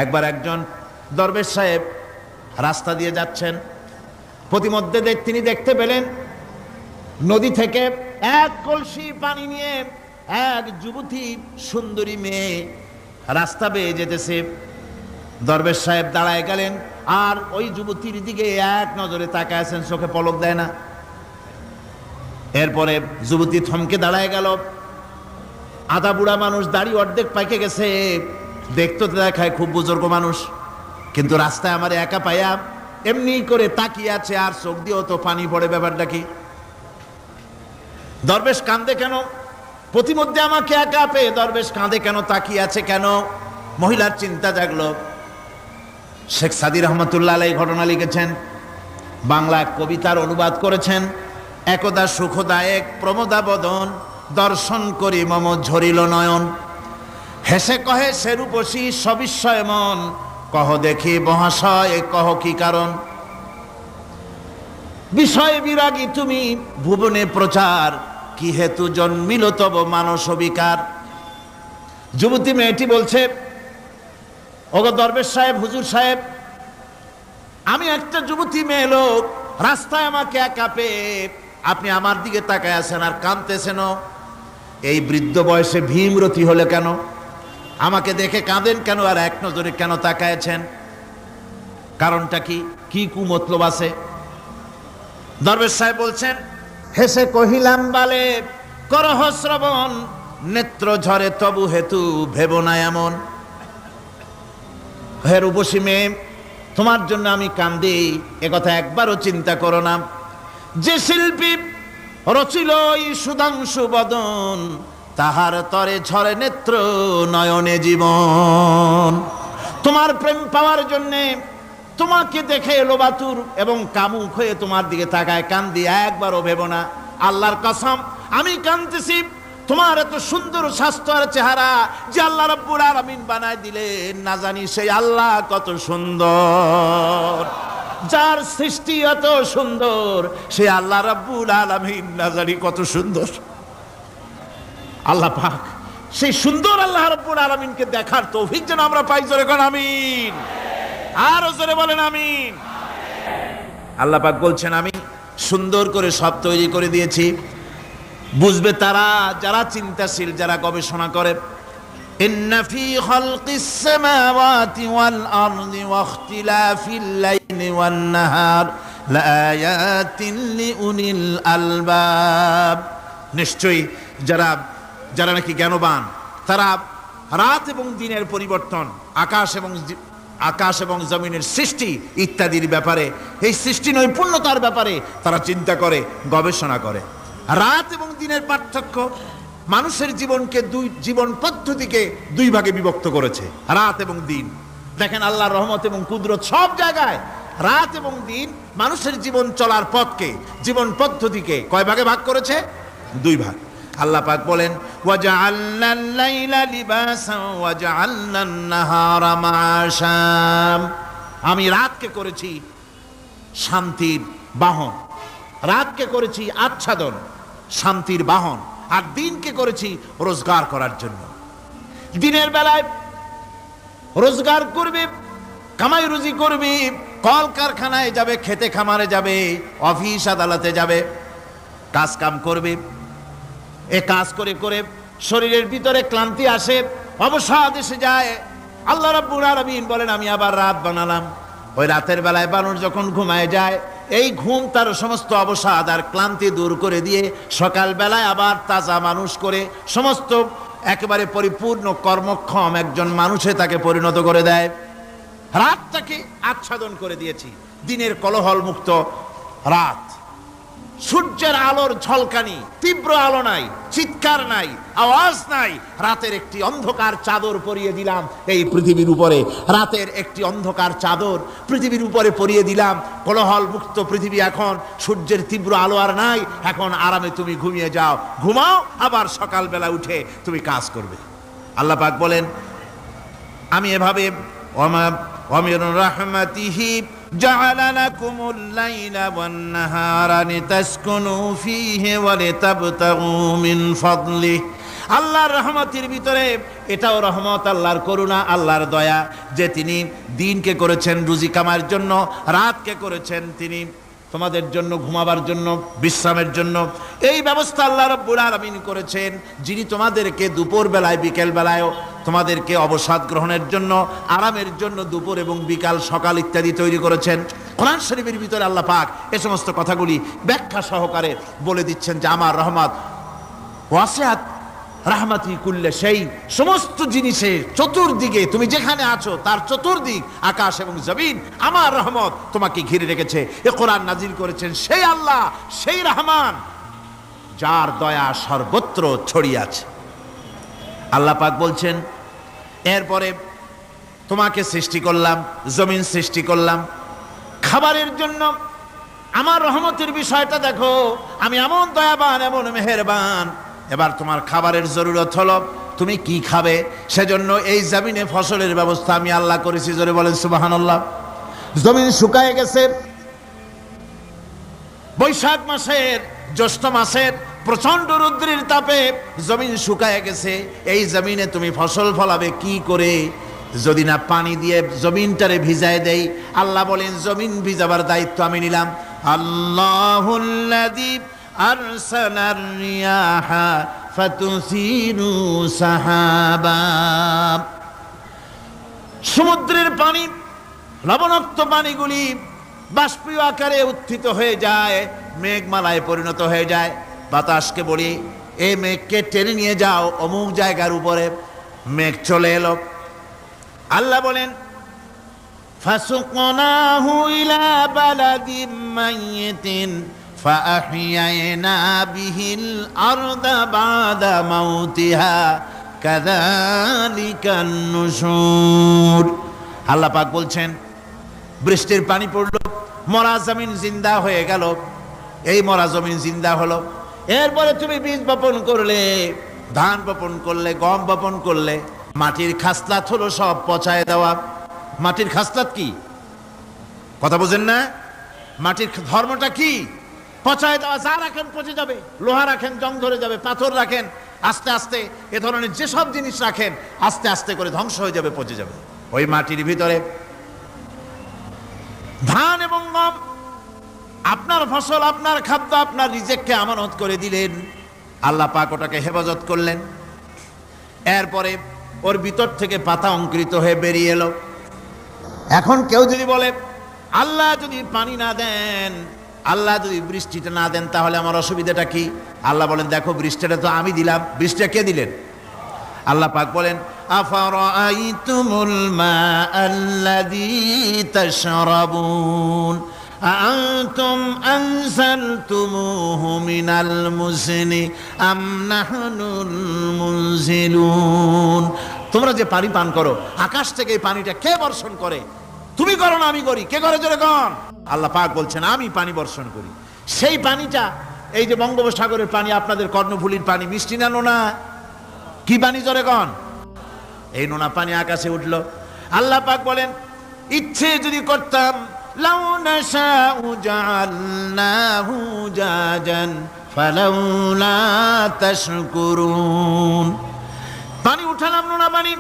একবার একজন দরবেশ সাহেব রাস্তা দিয়ে যাচ্ছেন, প্রতিমধ্যে তিনি দেখতে পেলেন নদী থেকে এক কলসি পানি নিয়ে এক যুবতী সুন্দরী মেয়ে রাস্তা বেয়ে যেতেছে। দরবেশ সাহেব দাঁড়ায় গেলেন আর ওই যুবতীর দিকে এক নজরে তাকায় আছেন, চোখে পলক দেয় না। এরপরে যুবতী থমকে দাঁড়ায় গেল। আধা বুড়া মানুষ, দাড়ি অর্ধেক পাইকে গেছে, দেখতে দেখায় খুব বুজুর্গ মানুষ, কিন্তু রাস্তায় আমার একা পাইয়া এমনি করে তাকিয়ে আছে আর চোখ দিয়েও তো পানি পড়ে। ব্যাপারটা কি? দরবেশ কাঁদে কেন? প্রতিমধ্যে আমাকে একা পেয়ে দরবেশ কাঁদে কেন, তাকিয়ে আছে কেন? মহিলার চিন্তা জাগলো। শেখ সাদি রহমতুল্লাহ আলাইহি ঘটনা লিখেছেন, বাংলা কবিতার অনুবাদ করেছেন। একদা সুখদায়ক প্রমোদা বদন, দর্শন করি মম ঝরিল নয়ন। হেসে কহে সে রূপসী সবিস্ময় মন, কহ দেখি মহাশয় কহ কি কারণ। বিষয় বিরাগী তুমি ভুবনে প্রচার, কি হেতু জন্মিল তব মানস বিকার। যুবতী মেয়েটি বলছে, ওগো দরবেশ সাহেব, হুজুর সাহেব, আমি একটা যুবতী মেয়ে লোক, রাস্তায় আমাকে একা পেয়ে আপনি আমার দিকে তাকায় আছেন আর কাঁদতেছেন। এই বৃদ্ধ বয়সে ভীমরতি হলে কেন? আমাকে দেখে কাঁদেন কেন আর এক নজরে কেন তাকায়ছেন? কারণটা কি? কি কুমতলব আছে? দরবেশ সাহেব বলছেন, হেসে কহিলাম বালে করহ শ্রবণ, নেত্র ঝরে তবু হেতু ভেব না এমন। হে রূপসী মেয়ে, তোমার জন্য আমি কান্দি, একথা একবারও চিন্তা করো না। যে শিল্পী রচিল এই সুধাংশু বদন, তাহার তরে ঝরে নেত্র নয়নে জীবন। তোমার প্রেম পাওয়ার জন্যে তোমাকে দেখে লোবাতুর এবং কামুক হয়ে তোমার দিকে তাকায় কান্দি, একবারও ভেব না। আল্লাহর কসম, আমি কাঁদতেছি তোমার এত সুন্দর স্বাস্থ্য আর চেহারা যে আল্লাহ রাব্বুল আলামিন বানায় দিলেন, না জানি সেই আল্লাহ কত সুন্দর। যার সৃষ্টি এত সুন্দর সে আল্লাহ রাব্বুল আলামিন না জানি কত সুন্দর। আল্লাহ পাক সেই সুন্দর আল্লাহ রাব্বুল আলামিনকে দেখার তৌফিক যেন আমরা পাই। জোরে কোন আমিন, আরো জোরে বলেন আমিন। আল্লাহ পাক বলছেন, আমি সুন্দর করে সব তৈরি করে দিয়েছি। বুঝবে তারা যারা চিন্তাশীল, যারা গবেষণা করে। ইন্না ফি খালকিস সামাওয়াতি ওয়াল আরদি ওয়া ইখতিলাফিল লাইলি ওয়ান নাহার লাআয়াতিন লিউলিল আলবাব। নিশ্চয়ই যারা নাকি জ্ঞানবান, তারা রাত এবং দিনের পরিবর্তন, আকাশ এবং জমিনের সৃষ্টি ইত্যাদির ব্যাপারে, এই সৃষ্টি নৈপুণ্যতার ব্যাপারে তারা চিন্তা করে, গবেষণা করে। রাত এবং দিনের পার্থক্য মানুষের জীবনকে জীবন পদ্ধতিকে দুই ভাগে বিভক্ত করেছে, রাত এবং দিন। দেখেন আল্লাহর রহমত এবং কুদরত সব জায়গায়। রাত এবং দিন মানুষের জীবন চলার পথকে, জীবন পদ্ধতিকে কয় ভাগে ভাগ করেছে? দুই ভাগ। আল্লাহ পাক বলেন, ওয়াজআলনাল লাইলা লিবাসান ওয়াজআলনান নাহারা মাআশা। আমি রাতকে করেছি শান্তির বাহন, রাতকে করেছি আচ্ছাদন, শান্তির বাহন, আর দিনকে করেছি রোজগার করার জন্য। দিনের বেলায় রোজগার করবে, কামাই রুজি করবে, কল কারখানায় যাবে, খেতে খামারে যাবে, অফিস আদালতে যাবে, কাজ কাম করবে। এ কাজ করে করে শরীরের ভিতরে ক্লান্তি আসে, অবসাদ এসে যায়। আল্লাহ রাব্বুল আলামিন বলেন, আমি আবার রাত বানালাম। ওই রাতের বেলায় মানুষ যখন ঘুমায় যায়, এই ঘুম তার সমস্ত অবসাদ আর ক্লান্তি দূর করে দিয়ে সকাল বেলায় আবার তাজা মানুষ করে সমস্ত একেবারে পরিপূর্ণ কর্মক্ষম একজন মানুষে তাকে পরিণত করে দেয়। রাতটাকে আচ্ছাদন করে দিয়েছি, দিনের কোলাহল মুক্ত রাত। সূর্যের আলোর ঝলকানি, তীব্র আলো নাই, চিৎকার নাই, আওয়াজ নাই। রাতের একটি অন্ধকার চাদর পরিয়ে দিলাম এই পৃথিবীর উপরে। রাতের একটি অন্ধকার চাদর পৃথিবীর উপরে পরিয়ে দিলাম। কোলাহল মুক্ত পৃথিবী। এখন সূর্যের তীব্র আলো আর নাই। এখন আরামে তুমি ঘুমিয়ে যাও, ঘুমাও, আবার সকালবেলা উঠে তুমি কাজ করবে। আল্লাহ পাক বলেন, আমি এভাবে ومن رحمته جعل لكم الليل والنهار لتسكنوا فيه ولتبتغوا من فضله আল্লাহর রহমতের ভিতরে এটাও রহমত, আল্লাহর করুণা, আল্লাহর দয়া যে তিনি দিনকে করেছেন রুজি কামার জন্য, রাতকে করেছেন তিনি তোমাদের জন্য ঘুমাবার জন্য, বিশ্রামের জন্য। এই ব্যবস্থা আল্লাহ রাব্বুল আলামিন করেছেন, যিনি তোমাদেরকে দুপুর বেলায় বিকেল বেলায়ও তোমাদেরকে অবসাদ গ্রহণের জন্য, আরামের জন্য দুপুর এবং বিকাল সকাল ইত্যাদি তৈরি করেছেন। কোরআন শরীফের ভিতরে আল্লাহ পাক এ সমস্ত কথাগুলি ব্যাখ্যা সহকারে বলে দিচ্ছেন যে আমার রহমত ওয়াসিআত রাহমাতি কুল্লে, সেই সমস্ত জিনিসের চতুর্দিকে তুমি যেখানে আছো তার চতুর্দিক আকাশ এবং জমিন আমার রহমত তোমাকে ঘিরে রেখেছে। এ কোরআন নাজিল করেছেন সেই আল্লাহ, সেই রহমান যার দয়া সর্বত্র ছড়িয়ে আছে। আল্লাহ পাক বলছেন এরপরে তোমাকে সৃষ্টি করলাম, জমিন সৃষ্টি করলাম খাবারের জন্য। আমার রহমতের বিষয়টা দেখো, আমি এমন দয়াবান, এমন মেহেরবান। এবার তোমার খাবারের জরুরত হলো তুমি কি খাবে, সেজন্য এই জমিনে ফসলের ব্যবস্থা আমি আল্লাহ করেছি। জোরে বলেন সুবহানাল্লাহ। জমিন শুকায় গেছে, বৈশাখ মাসের জ্যৈষ্ঠ মাসের প্রচন্ড রৌদ্রের তাপে জমিন শুকায় গেছে। এই জমিনে তুমি ফসল ফলাবে কি করে যদি না পানি দিয়ে জমিনটারে ভিজায় দেই? আল্লাহ বলেন জমিন ভিজাবার দায়িত্ব আমি নিলাম। আল্লাহুল্লাযী আরসালার রিয়াহা ফাতুসিরু সাহাবা। সমুদ্রের পানি, লবণাক্ত পানিগুলি বাষ্পীয় আকারে উত্থিত হয়ে যায়, মেঘমালায় পরিণত হয়ে যায়। বাতাসকে বলি এই মেঘকে টেনে নিয়ে যাও অমুক জায়গার উপরে, মেঘ চলে এলো। আল্লাহ বলেন ফাসুকনাহু ইলা বালাদিম মাইয়িতিন ফাআহইয়ানা বিহিল আরদা বাদা মাউতিহা কাযালিকান নুশুর। আল্লাহ পাক বলছেন বৃষ্টির পানি পড়লো, মরা জমিন জিন্দা হয়ে গেল। এই মরা জমিন জিন্দা হলো। এরপরে তুমি বীজ বপন করলে, ধান বপন করলে, গম বপন করলে, মাটির খাসলাত হলো সব পচায় দেওয়া। মাটির খাসলাত কি? কথা বোঝেন না? মাটির ধর্মটা কি? পচায় দেওয়া। যা রাখেন পচে যাবে, লোহা রাখেন জং ধরে যাবে, পাথর রাখেন আস্তে আস্তে, এ ধরনের যেসব জিনিস রাখেন আস্তে আস্তে করে ধ্বংস হয়ে যাবে, পচে যাবে। ওই মাটির ভিতরে ধান এবং গম, আপনার ফসল, আপনার খাদ্য, আপনার রিজেককে আমানত করে দিলেন। আল্লাহ পাক ওটাকে হেফাজত করলেন। এরপরে ওর ভিতর থেকে পাতা অঙ্কুরিত হয়ে বেরিয়ে এলো। এখন কেউ যদি বলে আল্লাহ যদি পানি না দেন, আল্লাহ যদি বৃষ্টিটা না দেন, তাহলে আমার অসুবিধাটা কি? আল্লাহ বলেন দেখো বৃষ্টিটা তো আমি দিলাম। বৃষ্টিটা কে দিলেন? আল্লাহ পাক বলেন আফারাআইতুমুল মাআল্লাযী তাশরাবুন আআনতুম আনজালতুমুহু মিনাল মুজনি আম নাহনুল মুনজিলুন। তোমরা যে পানি পান করো, আকাশ থেকে এই পানিটা কে বর্ষণ করে? তুমি করো না আমি করি? কে করে জোরে কোন? আল্লাহ পাক বলছেন আমি পানি বর্ষণ করি। সেই পানিটা এই যে বঙ্গোপসাগরের পানি, আপনাদের কর্ণফুলীর পানি, মিষ্টি না নোনা? কি পানি জোরে কোন? এই নোনা পানি আকাশে উঠলো। আল্লাহ পাক বলেন ইচ্ছে যদি করতাম লাউ নাশাউ জাআলনাহু জাজান ফালাউলা তাশকুরুন। পানি উঠালাম, নোনা পানি,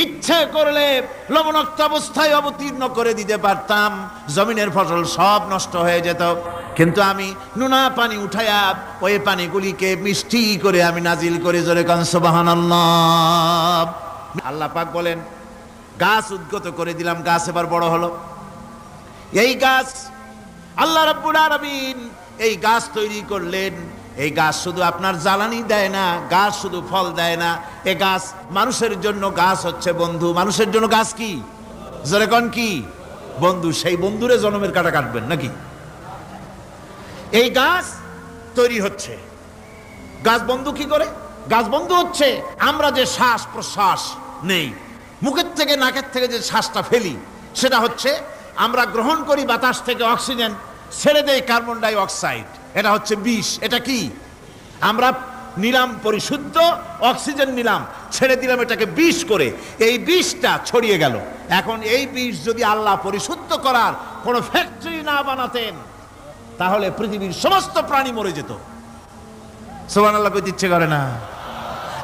ইচ্ছে করলে লবণাক্ত অবস্থায় অবতীর্ণ করে দিতে পারতাম, জমিনের ফসল সব নষ্ট হয়ে যেত। কিন্তু আমি নোনা পানি উঠায়া ওই পানিগুলিকে মিষ্টি করে আমি নাজিল করে জোরে কান সুবহানাল্লাহ। আল্লাহ পাক বলেন গাছ উদ্গত করে দিলাম, গাছ এবার বড় হলো। এই গাছ আল্লাহ রাব্বুল আলামিন এই গাছ তৈরি করলেন। এই গাছ শুধু আপনার জ্বালানি দেয় না, গাছ শুধু ফল দেয় না, এই গাছ মানুষের জন্য, গাছ হচ্ছে বন্ধু। মানুষের জন্য গাছ কি? জোরে কোন কি? বন্ধু। সেই বন্ধুরে জন্মের কাটা কাটবেন নাকি? এই গাছ তৈরি হচ্ছে। গাছ বন্ধু কি করে? গাছ বন্ধু হচ্ছে আমরা যে শ্বাস প্রশ্বাস নেই, মুখের থেকে নাকের থেকে যে শ্বাসটা ফেলি, সেটা হচ্ছে আমরা গ্রহণ করি বাতাস থেকে অক্সিজেন, ছেড়ে দেয় কার্বন ডাই অক্সাইড। এটা হচ্ছে বিষ। এটা কি? আমরা নিলাম পরিশুদ্ধ অক্সিজেন, নিলাম, ছেড়ে দিলাম এটাকে বিষ করে। এই বিষটা ছড়িয়ে গেল। এখন এই বিষ যদি আল্লাহ পরিশুদ্ধ করার কোনো ফ্যাক্টরি না বানাতেন, তাহলে পৃথিবীর সমস্ত প্রাণী মরে যেত। সুবহানাল্লাহ কইতে ইচ্ছে করে না?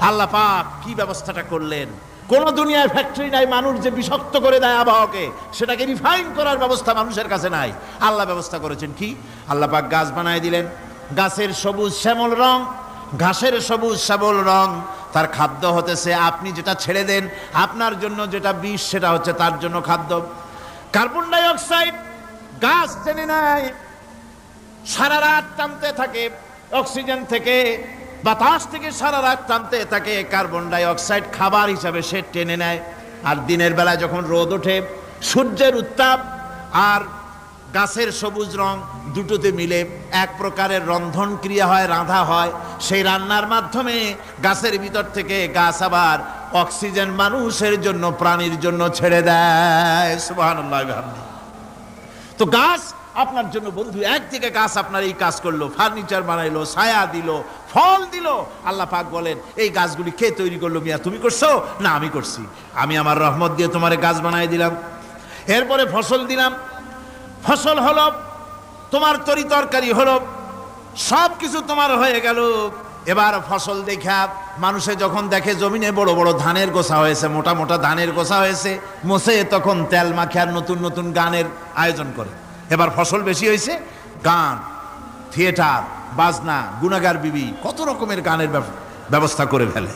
আল্লাহ পাক কি ব্যবস্থাটা করলেন। কোন দুনিয়ায় ফ্যাক্টরি নাই মানুষ যে বিষাক্ত করে দেয় আবহাওয়াকে, সেটাকে রিফাইন করার ব্যবস্থা মানুষের কাছে নাই। আল্লাহ ব্যবস্থা করেছেন কি, আল্লাহ পাক গাছ বানায় দিলেন, গাছের সবুজ শ্যামল রং, ঘাসের সবুজ শ্যামল রং, তার খাদ্য হতেছে আপনি যেটা ছেড়ে দেন, আপনার জন্য যেটা বিষ সেটা হচ্ছে তার জন্য খাদ্য। কার্বন ডাই অক্সাইড গাছ টেনে নেয়, সারা রাত টানতে থাকে, অক্সিজেন থেকে বাতাস থেকে সারা রাত টানতে থাকে, কার্বন ডাই অক্সাইড খাবার হিসাবে সে টেনে নেয়। আর দিনের বেলায় যখন রোদ ওঠে, সূর্যের উত্তাপ আর গাছের সবুজ রং দুটোতে মিলে এক প্রকারের রন্ধন ক্রিয়া হয়, রাঁধা হয়। সেই রান্নার মাধ্যমে গাছের ভিতর থেকে গাছ আবার অক্সিজেন মানুষের জন্য, প্রাণীর জন্য ছেড়ে দেয়। সুবহানাল্লাহ। তো গাছ আপনার জন্য বন্ধু, একদিকে গাছ আপনার এই কাজ করলো, ফার্নিচার বানাইলো, ছায়া দিল, ফল দিল। আল্লাহ পাক বলেন এই গাছগুলি কে তৈরি করলো? মিয়া তুমি করছো? না আমি করছি। আমি আমার রহমত দিয়ে তোমারে গাছ বানাই দিলাম, এরপরে ফসল দিলাম, ফসল হলো, তোমার তরি তরকারি হলো, সব কিছু তোমার হয়ে গেল। এবার ফসল দেখা মানুষে যখন দেখে জমিনে বড় বড় ধানের গোছা হয়েছে, মোটা মোটা ধানের গোছা হয়েছে, মোছে তখন তেল মাখে আর নতুন নতুন গানের আয়োজন করে। এবার ফসল বেশি হয়েছে, গান, থিয়েটার, বাজনা, গুনাগার বিবি, কত রকমের গানের ব্যবস্থা করে ফেলে।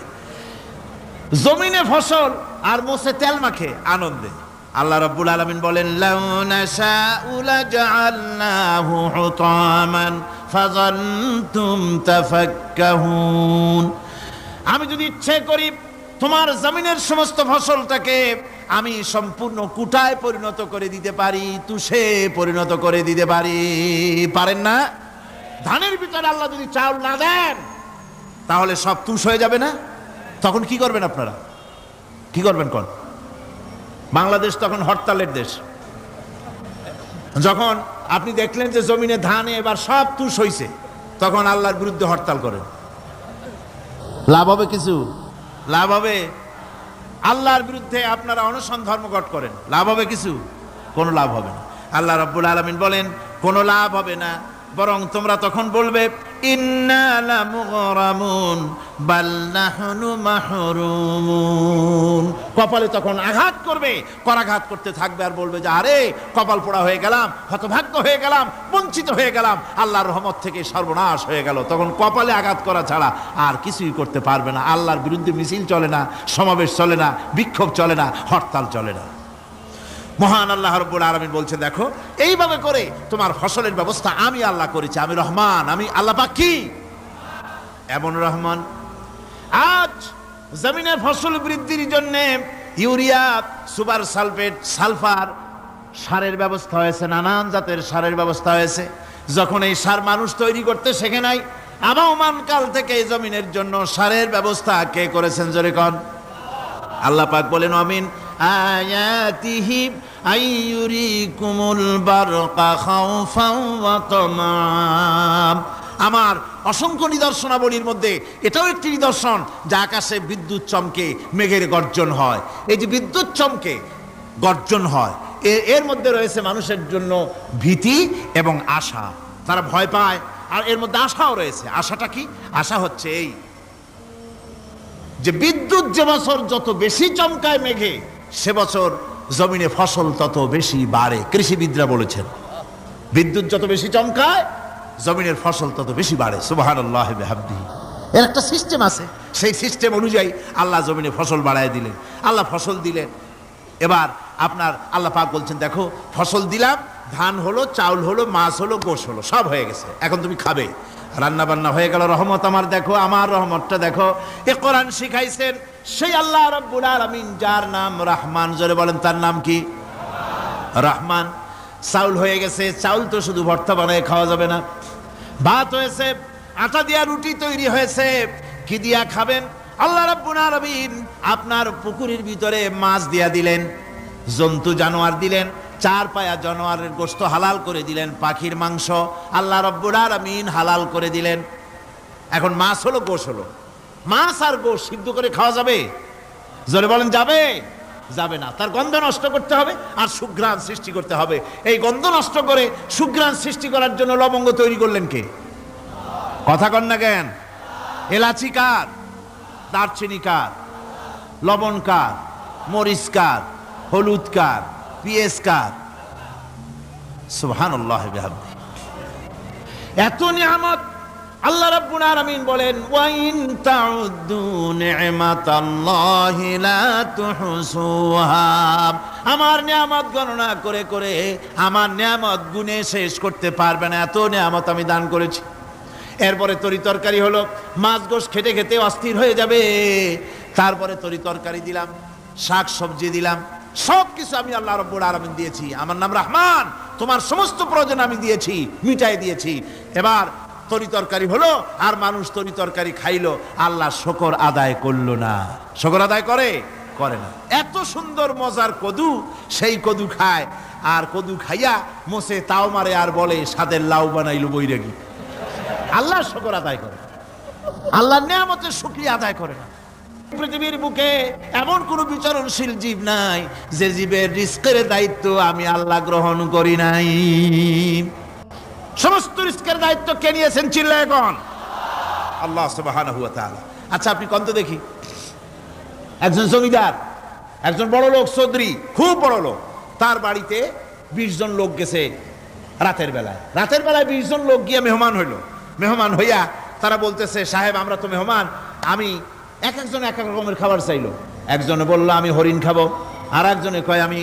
জমিনে ফসল আর মোছে তেল মাখে আনন্দে। আল্লাহ রাব্বুল আলামিন বলেন লাউ নাশাউ লাজআলনাহু হুতামান ফাযান্তুম তাফাক্কাহুন। আমি যদি ইচ্ছে করি তোমার জমিনের সমস্ত ফসলটাকে আমি সম্পূর্ণ কুটায় পরিণত করে দিতে পারি, তুষে পরিণত করে দিতে পারি। পারেন না? ধানের ভিতরে আল্লাহ যদি চাউল না দেন তাহলে সব তুষ হয়ে যাবে না? তখন কি করবেন আপনারা? কি করবেন? কোন বাংলাদেশ তখন হরতালের দেশ। যখন আপনি দেখলেন যে জমিনে ধানে এবার সব তুষ হইছে, তখন আল্লাহর বিরুদ্ধে হরতাল করেন। লাভ হবে কিছু? লাভ হবে? আল্লাহর বিরুদ্ধে আপনারা অনশন ধর্মঘট করেন, লাভ হবে কিছু? কোনো লাভ হবে না। আল্লাহ রাব্বুল আলামিন বলেন কোনো লাভ হবে না, বরং তোমরা তখন বলবে ইন্না লামুগরামুন বাল নাহনু মাহরুমুন। কপালে তখন আঘাত করবে, করাঘাত করতে থাকবে আর বলবে যে আরে কপাল পোড়া হয়ে গেলাম, হতভাগ্য হয়ে গেলাম, বঞ্চিত হয়ে গেলাম, আল্লাহর রহমত থেকে সর্বনাশ হয়ে গেল। তখন কপালে আঘাত করা ছাড়া আর কিছুই করতে পারবে না। আল্লাহর বিরুদ্ধে মিছিল চলে না, সমাবেশ চলে না, বিক্ষোভ চলে না, হরতাল চলে না। মহান আল্লাহ রাব্বুল আলামিন বলছে দেখো এইভাবে করে তোমার ফসলের ব্যবস্থা আমি আল্লাহ করেছি। আমি রহমান, আমি আল্লাহ পাক কি এমন রহমান। আজ জমিনের ফসল বৃদ্ধির জন্য ইউরিয়া, সুপার সালফেট, সালফার সারের ব্যবস্থা হয়েছে, নানান জাতের সারের ব্যবস্থা হয়েছে। যখন এই সার মানুষ তৈরি করতে শেখে নাই, আবহমান কাল থেকে এই জমিনের জন্য সারের ব্যবস্থা কে করেছেন? জোরে কোন? আল্লাহ পাক বলেন আমিন আয়াতিহি আইয়ুরিকুমুল বারকা খাউফাও ওয়া তামাম। আমার অসংখ্য নিদর্শনাবলীর মধ্যে এটাও একটি নিদর্শন যে আকাশে বিদ্যুৎ চমকে মেঘের গর্জন হয়। এই যে বিদ্যুৎ চমকে গর্জন হয়, এর মধ্যে রয়েছে মানুষের জন্য ভীতি এবং আশা। তারা ভয় পায় আর এর মধ্যে আশাও রয়েছে। আশাটা কি? আশা হচ্ছে এই যে বিদ্যুৎ যে বছর যত বেশি চমকায় মেঘে, সে বছর জমিনে ফসল তত বেশি বাড়ে। কৃষিবিদরা বলেছেন বিদ্যুৎ যত বেশি চমকায় জমিনের ফসল তত বেশি বাড়ে। সুবহানাল্লাহ বিহামদিহি। এর একটা সিস্টেম আছে, সেই সিস্টেম অনুযায়ী আল্লাহ জমিনে ফসল বাড়ায় দিলেন। আল্লাহ ফসল দিলেন। এবার আপনার আল্লাহ পাক বলছেন দেখো ফসল দিলাম, ধান হলো, চাউল হলো, মাছ হলো, গোশ হলো, সব হয়ে গেছে, এখন তুমি খাবে। রান্না বান্না হয়ে গেল, রহমত আমার দেখো, আমার রহমতটা দেখো। এ কোরআন শিখাইছেন সেই আল্লাহ রাব্বুল আলামিন যার নাম রহমান। জোরে বলেন তার নাম কি? রহমান। চাউল হয়ে গেছে, চাউল তো শুধু ভর্তা বানায় খাওয়া যাবে না, ভাত হয়েছে, আটা দিয়া রুটি তৈরি হয়েছে, কি দিয়া খাবেন? আল্লাহ রাব্বুল আলামিন আপনার পুকুরের ভিতরে মাছ দিয়া দিলেন, জন্তু জানোয়ার দিলেন, চার পায়া জানোয়ারের গোশত হালাল করে দিলেন, পাখির মাংস আল্লাহ রাব্বুল আলামিন হালাল করে দিলেন। এখন মাছ হলো, গোশ হলো। মাছ আর গোশ সিদ্ধ করে খাওয়া যাবে? জোরে বলেন যাবে? যাবে না। তার গন্ধ নষ্ট করতে হবে আর সুঘ্রাণ সৃষ্টি করতে হবে। এই গন্ধ নষ্ট করে সুঘ্রাণ সৃষ্টি করার জন্য লবঙ্গ তৈরি করলেন কে? কথা কন না কেন? এলাচি কার? দারচিনি কার, লবণ কার, মরিচ কার, হলুদ কার, পেঁয়াজ কার? সুবহানাল্লাহ বিহামদি। এত নিয়ামত আল্লাহ রাব্বুল আলামিন বলেন, ওয়া ইন তাউদ্দু নি'মাতাল্লাহি লা তুহসুহা। আমার নিয়ামত গণনা করে করে আমার নিয়ামত গুণে শেষ করতে পারবে না, এত নিয়ামত আমি দান করেছি। এরপরে তরি তরকারি হলো, মাছ গোশ খেতে খেতে অস্থির হয়ে যাবে, তারপরে তরি তরকারি দিলাম, শাক সবজি দিলাম, সব কিছু আমি আল্লাহ রাব্বুল আলামিন দিয়েছি। আমার নাম রহমান, তোমার সমস্ত প্রয়োজন আমি দিয়েছি, মিটাই দিয়েছি। এবার তরি তরকারি হলো, আর মানুষ তরি তরকারি খাইলো, আল্লাহ শুকর আদায় করলো না। শুকর আদায় করে না। এত সুন্দর মজার কদু, সেই কদু খায়, আর কদু খাইয়া মোসে তাও মারে, আর বলে স্বাদের লাউ বানাইলো বৈরাগী। আল্লাহ শুকর আদায় করে, আল্লাহর নিয়ামতের শুকরিয়া আদায় করে না। পৃথিবীর বুকে এমন কোন বিচরণশীল জীব নাই যে জীবের রিস্কের দায়িত্ব আমি আল্লাহ গ্রহণ করি নাই। সমস্ত রিস্কের দায়িত্ব কে নিয়েছেন? চিল্লায় কোন? আল্লাহ সুবহানাহু ওয়া তাআলা। আচ্ছা আপনি কোন তো দেখি, একজন জমিদার, একজন বড় লোক, চৌধুরী, খুব বড় লোক, তার বাড়িতে 20 জন লোক গেছে রাতের বেলায়। 20 জন লোক গিয়ে মেহমান হইল। মেহমান হইয়া তারা বলতেছে, সাহেব আমরা তো মেহমান, আমি এক একজন এক এক রকমের খাবার চাইলো। একজনে বলল আমি হরিণ খাবো, আর একজনে কয় আমি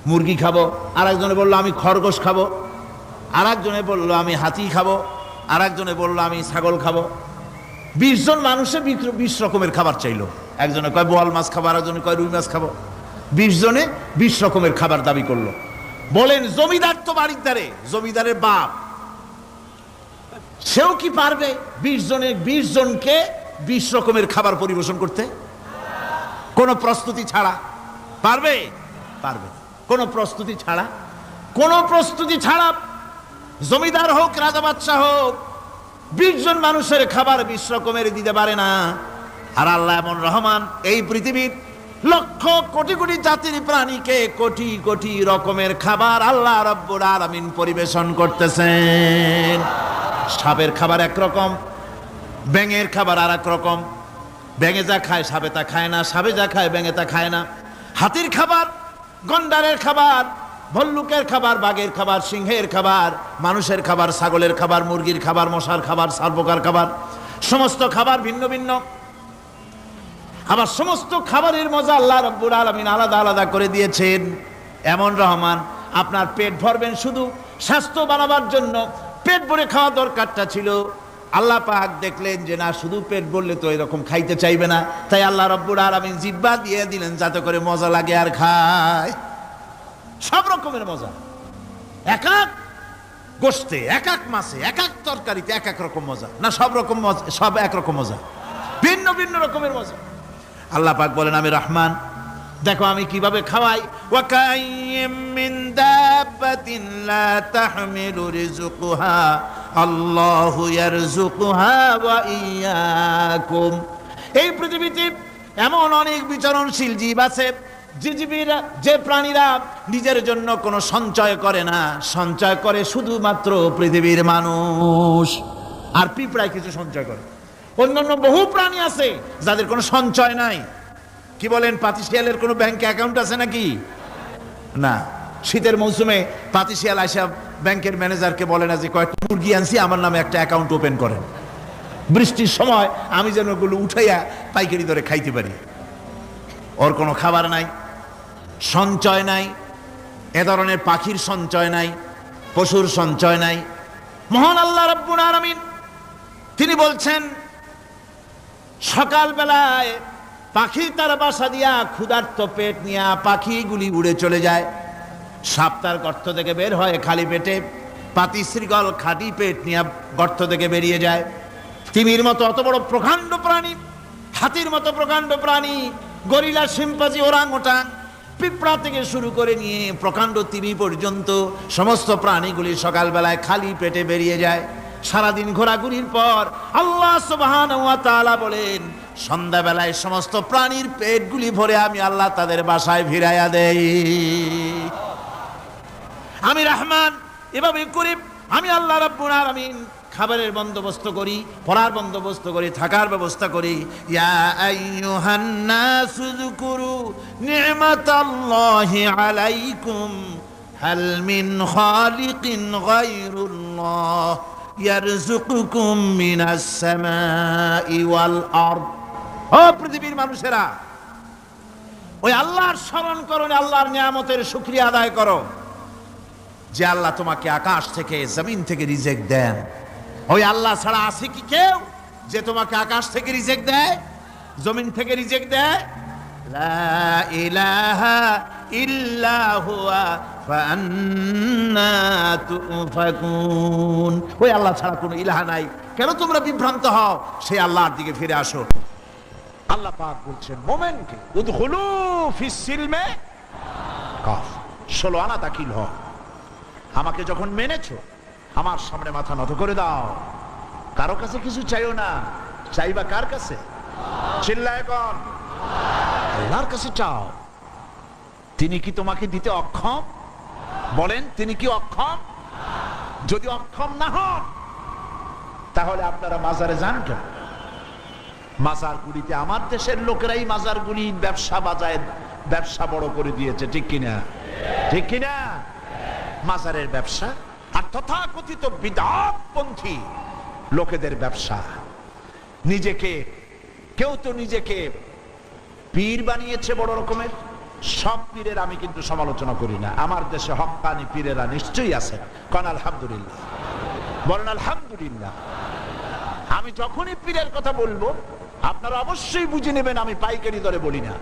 মুরগি খাবো, আর একজনে বললো আমি খরগোশ খাবো, আর একজনে বললো আমি হাতি খাবো, আর একজনে বললো আমি ছাগল খাবো। 20 জন মানুষে 20 রকমের খাবার চাইলো। একজনে কয় বোয়াল মাছ খাবো, আর একজনে কয় রুই মাছ খাবো। 20 জনে 20 রকমের খাবার দাবি করলো। বলেন জমিদার তো বাড়ির ধারে, জমিদারের বাপ, সেও কি পারবে 20 জনকে 20 রকমের খাবার পরিবেশন করতে? কোন প্রস্তুতি ছাড়া পারবে? কোন প্রস্তুতি ছাড়া জমিদার হোক, রাজা বাদশাহ হোক, 20 জন মানুষের খাবার 20 রকমের দিতে পারে না। আর আল্লাহ এমন রহমান, এই পৃথিবীর লক্ষ কোটি কোটি জাতির প্রাণীকে কোটি কোটি রকমের খাবার আল্লাহ রাব্বুল আলামিন পরিবেশন করতেছেন। সাপের খাবার একরকম, ব্যাঙের খাবার আর এক রকম। ব্যাঙে যা খায় সাপে তা খায় না, সাপে যা খায় ব্যাঙে তা খায় না। হাতির খাবার, গন্ডারের খাবার, ভল্লুকের খাবার, বাঘের খাবার, সিংহের খাবার, মানুষের খাবার, ছাগলের খাবার, মুরগির খাবার, মশার খাবার, সারপোকার খাবার, সমস্ত খাবার ভিন্ন ভিন্ন। আবার সমস্ত খাবারের মজা আল্লাহ রাব্বুল আলামিন আলাদা আলাদা করে দিয়েছেন। এমন রহমান, আপনার পেট ভরবেন শুধু স্বাস্থ্য বানাবার জন্য, পেট ভরে খাওয়া দরকারটা ছিল। আল্লাহ পাক দেখলেন যে না, শুধু পেট ভরলে তো এরকম খাইতে চাইবে না, তাই আল্লাহ রাব্বুল আলামিন জিহ্বা দিয়ে দিলেন যাতে করে মজা লাগে আর খায়। সব রকমের মজা, এক এক গোশতে, এক এক মাছে, এক এক তরকারিতে এক এক রকম মজা। না সব রকম মজা, সব একরকম মজা, ভিন্ন ভিন্ন রকমের মজা। আল্লাহ পাক বলেন আমি রহমান, দেখো আমি কিভাবে খাওয়াই। ওয়া কাইয়্যিম মিন দাব্বাতিন লা তাহমিলু রিজকুহা আল্লাহু ইয়ারযুকুহা ওয়া ইয়্যাকুম। এই পৃথিবীতে এমন অনেক বিচরণশীল জীব আছে, যে প্রাণীরা নিজের জন্য কোনো সঞ্চয় করে না, সঞ্চয় করে শুধুমাত্র পৃথিবীর মানুষ। আর পিঁপড়ায় কিছু সঞ্চয় করে। অন্যান্য বহু প্রাণী আছে যাদের কোনো সঞ্চয় নাই। কি বলেন, পাতিশিয়ালের কোনো ব্যাংকে অ্যাকাউন্ট আছে নাকি? না। শীতের মৌসুমে পাতিশিয়াল আইসা ব্যাংকের ম্যানেজারকে বলে না যে কয়েকটা মুরগি আনছি, আমার নামে একটা অ্যাকাউন্ট ওপেন করেন, বৃষ্টির সময় আমি যেন ওগুলো উঠাইয়া পাইকারি দরে খাইতে পারি। ওর কোনো খাবার নাই, সঞ্চয় নাই। এ ধরনের পাখির সঞ্চয় নাই, পশুর সঞ্চয় নাই। মহান আল্লাহ রাব্বুল আলামিন তিনি বলছেন, সকালবেলায় পাখি তার বাসা দিয়া ক্ষুধার্ত পেট নিয়ে পাখিগুলি উড়ে চলে যায়। সাপ তার গর্ত থেকে বের হয় খালি পেটে, পাতি শ্রীগল খাঁটি পেট নিয়ে গর্ত থেকে বেরিয়ে যায়। তিমির মতো অত বড় প্রকাণ্ড প্রাণী, হাতির মতো প্রকাণ্ড প্রাণী, গরিলা, শিম্পাঞ্জি, ওরাংওটাং, পিঁপড়া থেকে শুরু করে নিয়ে প্রকাণ্ড তিমি পর্যন্ত সমস্ত প্রাণীগুলি সকালবেলায় খালি পেটে বেরিয়ে যায়। সারাদিন ঘোরাঘুরির পর আল্লাহ সুবহানাহু ওয়া তাআলা বলেন, সন্ধ্যাবেলায় সমস্ত প্রাণীর পেটগুলি ভরে আমি আল্লাহ তাদের বাসায় ফিরাইয়া দেই। আমি রহমান, এভাবে করে আমি আল্লাহ রাব্বুল আলামিন খাবারের বন্দোবস্ত করি, পড়ার বন্দোবস্ত করি, থাকার ব্যবস্থা করি। ইয়া আইয়ুহান নাসু যকুরু নি'মাতাল্লাহি আলাইকুম হাল মিন খালিকিন গায়রুল্লাহ ইয়ারযুকুকুম মিনাস সামাই ওয়াল আরদ। ও পৃথিবীর মানুষেরা, ওই আল্লাহর স্মরণ করো, আল্লাহর নিয়ামতের শুকরিয়া আদায় করো যে আল্লাহ তোমাকে আকাশ থেকে জমিন থেকে রিজিক দেন। ওই আল্লাহ ছাড়া আছে কি কেউ যে তোমাকে আকাশ থেকে রিজিক দেয়, জমিন থেকে রিজিক দেয়? লা ইলাহা ইল্লা হুয়া ফাআন্না তুফাকুন। ওই আল্লাহ ছাড়া কোনো ইলাহা নাই, কেন তোমরা বিভ্রান্ত হও? সেই আল্লাহর দিকে ফিরে আসো। আল্লাহ পাক বলছেন মোমেনকে উদখুলু ফিস সিলমে কাফ, 16 আনা দাখিল হও। আমাকে যখন মেনেছো, আমার সামনে মাথা নত করে দাও। কারো কাছে কিছু চাইও না, চাইবা কার কাছে? চিল্লায় কোন? আল্লাহর কাছে চাও। তিনি কি তোমাকে দিতে অক্ষম? বলেন, তিনি কি অক্ষম? যদি অক্ষম না হন তাহলে আপনারা মাজারে যান কেন? মাজারগুলিতে আমার দেশের লোকেরাই মাজারগুলি ব্যবসা বাজায়, ব্যবসা বড় করে দিয়েছে, ঠিক কিনা? ঠিক কিনা? মাজারের ব্যবসা আর তথাকথিত বিদআতপন্থী লোকেদের ব্যবসা। নিজেকে কেউ তো নিজেকে পীর বানিয়েছে বড় রকমের। সব পীরের আমি কিন্তু সমালোচনা করি না, আমার দেশে হক্কানি পীরেরা নিশ্চয়ই আছে। কারণ আলহামদুলিল্লাহ, বলেন আলহামদুলিল্লাহ। আমি যখনই পীরের কথা বলবো আপনারা অবশ্যই বুঝে নেবেন আমি পাইকারি দরে বলি না,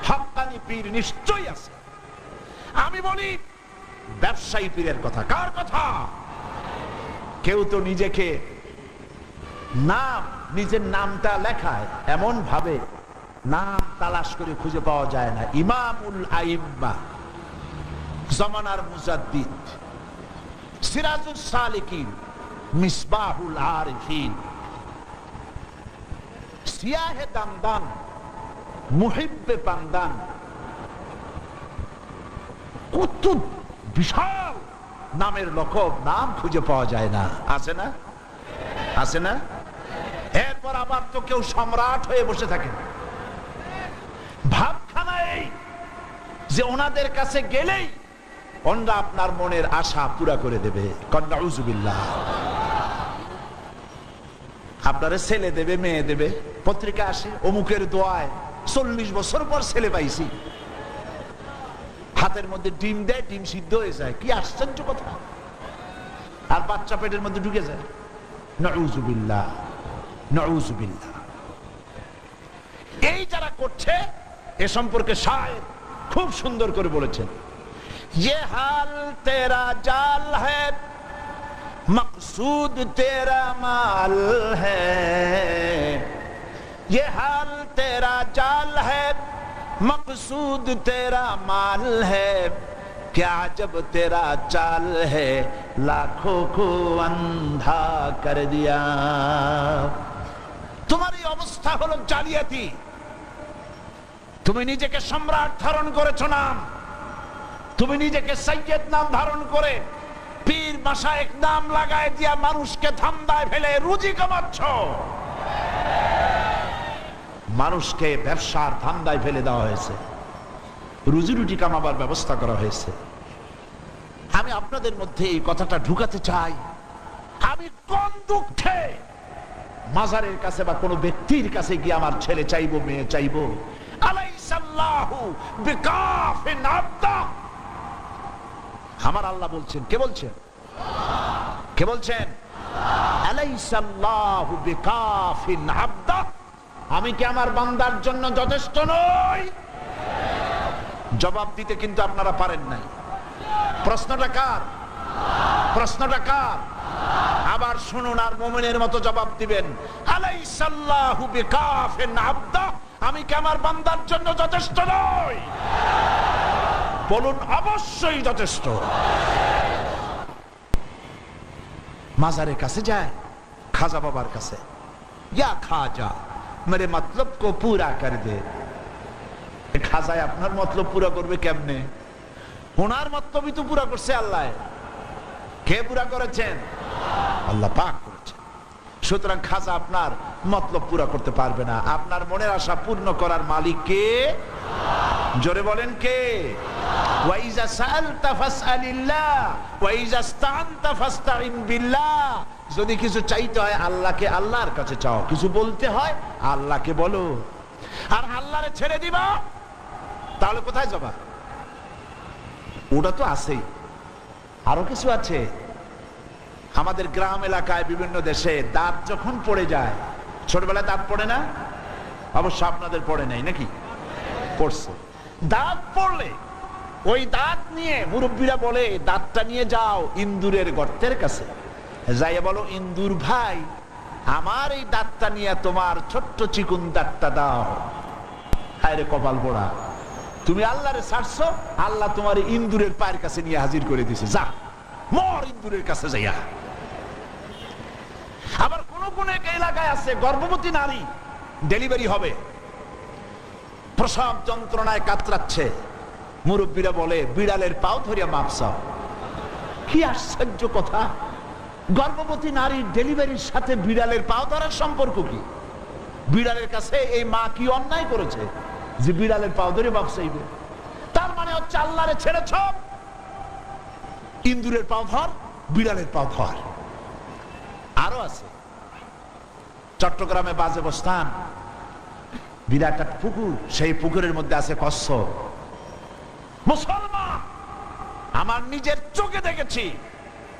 হক্কানি পীর নিশ্চয়ই আছে। আমি বলি ব্যবসায়ী পীরের কথা। কার কথা? কেউ তো নিজেকে নাম, নিজের নামটা লেখায় এমন ভাবে নাম তালাশ করে খুঁজে পাওয়া যায় না। ইমামুল আইম্মা, জামানার মুজাদ্দিদ, সিরাজুস সালিকিন, মিসবাহুল আরিফিন, সিয়াহে দামদান, মুহিব্বে পান্দান, কত বিশাল নামের লকব, নাম খুঁজে পাওয়া যায় না। আছে না? আছে না? এরপর আবার তো কেউ সম্রাট হয়ে বসে থাকে। ভাবখানা এই যে ওনাদের কাছে গেলেই ওনারা আপনার মনের আশা পুরা করে দেবে। নাউজুবিল্লাহ। আপনারা ছেলে দেবে, মেয়ে দেবে, পত্রিকা আসে অমুকের দোয়ায় 40 বছর পর ছেলে পাইছি। হাতের মধ্যে ডিম দেয়, ডিম সিদ্ধ হয়ে যায়। কি আশ্চর্য কথা! আর বাচ্চা পেটের মধ্যে ঢুকে যায়। নাউজুবিল্লাহ, নাউজুবিল্লাহ। এই যারা করছে এ সম্পর্কে শায়ের খুব সুন্দর করে বলেছেন, ये हाल तेरा जाल है मकसूद तेरा माल है, ये हाल तेरा जाल है मकसूद तेरा माल है, क्या जब तेरा चाल है लाखों को अंधा कर दिया। तुम्हारी अवस्था হলো জালিয়াতি। তুমি নিজেকে সম্রাট ধারণ করেছো নাম, তুমি নিজেকে সৈয়দ নাম ধারণ করে পীর মাশায়েখ নাম লাগায় দিয়া মানুষকে ধান্দায় ফেলে রুজি কামাচ্ছ। মানুষকে ব্যবসার ধান্দায় ফেলে দেওয়া হয়েছে, রুজি রুটি কামাবার ব্যবস্থা করা হয়েছে। আমি আপনাদের মধ্যে এই কথাটা ঢুকাতে চাই। আমি কোন দুঃখে মাজারের কাছে বা কোনো ব্যক্তির কাছে গিয়ে আমার ছেলে চাইবো, মেয়ে চাইবো? আলাইসাল্লাহু বিকাফিন আবদা। আমার আল্লাহ বলছেন, কে বলছেন? কে বলছেন? আলাইসাল্লাহু বিকাফিন আবদা। আমি কি আমার বান্দার জন্য যথেষ্ট নই? জবাব দিতে কিন্তু আপনারা পারেন নাই। প্রশ্নটা কার? প্রশ্নটা কার? আবার শুনুন আর মুমিনের মতো জবাব দিবেন। আলাইসাল্লাহু বিকাফিন আবদা। আমি কি আমার বান্দার জন্য যথেষ্ট নই? বলুন অবশ্যই যথেষ্ট। মাজারের কাছে যায়, খাজা বাবার কাছে, ইয়া খাজা মেরে মতলব কো পুরা কর দে। খাজায় আপনার মতলব পুরা করবে কেমনে? ওনার মতলবই তো পুরা করছে আল্লাহ। কে পুরা করেছেন? আল্লাহ পাক করেছেন। সুতরাং খাজা আপনার মতলব পুরা করতে পারবে না। আপনার মনের আশা পূর্ণ করার মালিক কে? জোরে বলেন কে? ওয়াইজা সাআলতা ফাসআলিল্লাহ ওয়াইজা ইসতাআনতা ফাসতাইন বিল্লাহ। যদি কিছু চাইতে হয় আল্লাহকে, আল্লাহর কাছে চাও। কিছু বলতে হয় আল্লাহকে বলো। আর আল্লাহরে ছেড়ে দিবা তাহলে কোথায় যাবা? ওটা তো আছেই, আরো কিছু আছে। আমাদের গ্রাম এলাকায় বিভিন্ন দেশে দাঁত যখন পড়ে যায়, ছোটবেলায় দাঁত পড়ে না? অবশ্য আপনাদের পড়ে নাই নাকি? পড়ছে। দাঁত পড়লে ওই দাঁত নিয়ে মুরব্বীরা বলে দাঁতটা নিয়ে যাও ইন্দুরের গর্তের কাছে, যাইয়া বলো ইন্দুর ভাই আমার এই দাঁতটা নিয়ে তোমার ছোট্ট চিকুন দাঁতটা দাও। হায়রে কপাল পোড়া, তুমি আল্লাহরে ছাড়ছো, আল্লাহ তোমার ইন্দুরের পায়ের কাছে নিয়ে হাজির করে দিছে। যা মর ইন্দুরের কাছে যাইয়া। আবার কোন কোন এলাকায় আছে গর্ভবতী নারী ডেলিভারি হবে, প্রসব যন্ত্রণায় কাতরাচ্ছে, মুরব্বীরা বলে বিড়ালের পাও ধরিয়া মাপ চাও। কি আশ্চর্য কথা! গর্ভবতী নারীর ডেলিভারির সাথে বিড়ালের পাও ধরার সম্পর্ক কি? বিড়ালের কাছে এই মা কি অন্যায় করেছে যে বিড়ালের পাও ধরে মাপ চাইবে? তার মানে হচ্ছে আল্লাহরে ছেড়েছ, ইন্দুরের পাও ধর, বিড়ালের পাও ধর। আরো আছে চট্টগ্রামে বাজে বস্তান, বিরাট একটা পুকুর, সেই পুকুরের মধ্যে আছে কচ্ছপ। মুসলমান, আমার নিজের চোখে দেখেছি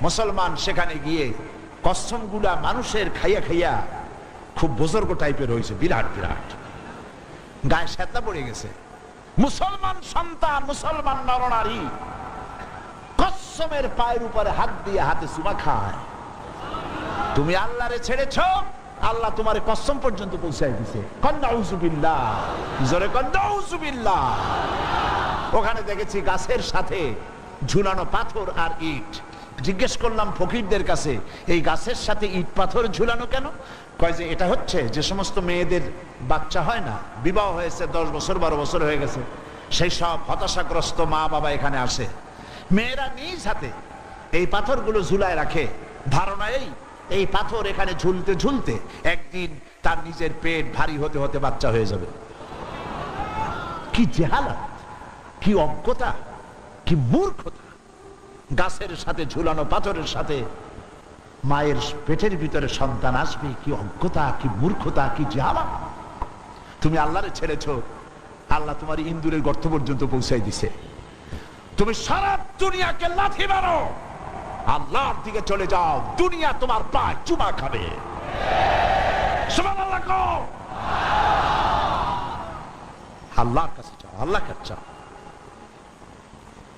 মুসলমান সেখানে গিয়ে কচ্ছপ গুলা মানুষের খাইয়া খাইয়া খুব বুজুর্গ টাইপের হয়েছে, বিরাট বিরাট, গায়ে শ্বেতা পড়ে গেছে। মুসলমান সন্তান, মুসলমান নরনারী কচ্ছপের পায়ের উপরে হাত দিয়ে হাতে চুমা খায়। তুমি আল্লাহরে ছেড়েছ, আল্লাহ তোমার কসম পর্যন্ত পৌঁছায় দিছে। নাউযুবিল্লাহ, জোরে কন নাউযুবিল্লাহ। ওখানে দেখেছি গাছের সাথে ঝুলানো পাথর আর ইট। জিজ্ঞেস করলাম ফকিরদের কাছে, এই গাছের সাথে ইট পাথর ঝুলানো কেন? কয় যে এটা হচ্ছে যে সমস্ত মেয়েদের বাচ্চা হয় না, বিবাহ হয়েছে 10 বছর 12 বছর হয়ে গেছে, সেই সব হতাশাগ্রস্ত মা বাবা এখানে আসে, মেয়েরা নিজ হাতে এই পাথরগুলো ঝুলায় রাখে, ধারণা এই পাথর এখানে ঝুলতে ঝুলতে একদিন তার নিজের পেট ভারী হতে হতে বাচ্চা হয়ে যাবে। কি জেহালাত, কি অজ্ঞতা, কি মূর্খতা! গাছের সাথে ঝুলানো পাথরের সাথে মায়ের পেটের ভিতরে সন্তান আসবে, কি অজ্ঞতা, কি মূর্খতা, কি জেহালাত! তুমি আল্লাহরে ছেড়েছো, আল্লাহ তোমার ইন্দুরের গর্ত পর্যন্ত পৌঁছাই দিছে। তুমি সারা দুনিয়াকে লাথি মারো, আল্লাহর দিকে চলে যাও, দুনিয়া তোমার পায়ে চুমা খাবে। সুবহানাল্লাহ কও। আল্লাহর কাছে যাও, আল্লাহর কাছে যাও।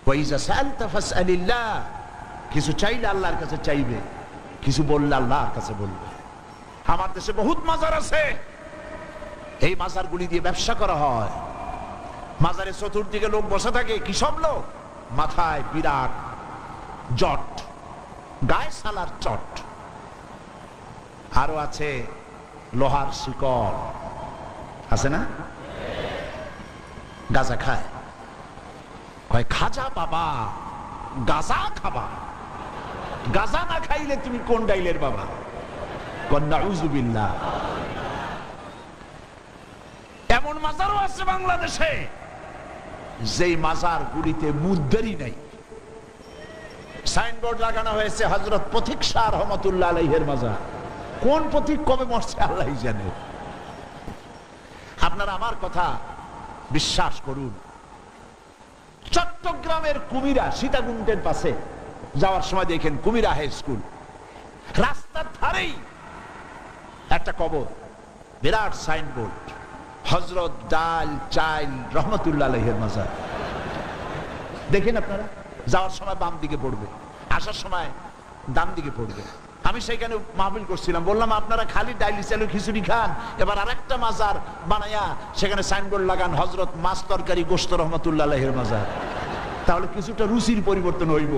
ওয়াইজা সাআলতা ফাসআলিল্লাহ, কিছু চাইলে আল্লাহর কাছে চাইবে, কিছু বললে আল্লাহর কাছে বলবে। আমার দেশে বহুত মাজার আছে, এই মাজারগুলি দিয়ে ব্যবসা করা হয়। মাজারের চতুর্দিকে লোক বসে থাকে, কি সব লোক, মাথায় বিরাট জট, গায়ে সালার চট, আরো আছে লোহার শিকল, আছে না? গাঁজা খায়, কয় খাজা বাবা গাঁজা খাবা, গাঁজা না খাইলে তুমি কোন ডাইলের বাবা? নাউযুবিল্লাহ। এমন মাজারও আছে বাংলাদেশে যেই মাজার গুলিতে মুদ্দারি নাই, সাইনবোর্ড লাগানো হয়েছে হযরত পথিক শাহ রহমাতুল্লাহ আলাইহির মাজার। কোন পথিক কবে মরছে আল্লাহই জানে। আপনারা আমার কথা বিশ্বাস করুন, চট্টগ্রামের কুমিরা সীতাকুণ্ডের পাশে যাওয়ার সময় দেখেন কুমিরা হাই স্কুল, রাস্তার ধারেই একটা কবর, বিরাট সাইনবোর্ড, হযরত ডাল চাইল রহমাতুল্লাহ আলাইহির মাজার। দেখেন আপনারা, যাওয়ার সময় বাম দিকে পড়বে, আসার সময় ডান দিকে পড়বে। আমি সেখানে মাহফিল করছিলাম, বললাম আপনারা খালি ডাইলি চালু খিচুড়ি খান, এবার আরেকটা মাজার বানায়া সেখানে সাইনবোর্ড লাগান হযরত মাছ তরকারি গোশত রহমাতুল্লাহ আলাইহির মাজার, তাহলে কিছুটা রুচির পরিবর্তন হইব।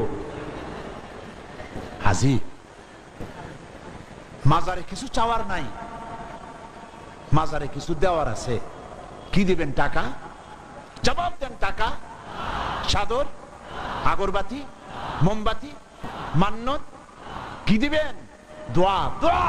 হাজি মাজারে কিছু চাওয়ার নাই, মাজারে কিছু দেওয়ার আছে। কি দিবেন? টাকা? জবাব দেন, টাকা, চাদর, আগরবাতি, মোমবাতি, মান্নত, কি দিবেন? দোয়া। দোয়া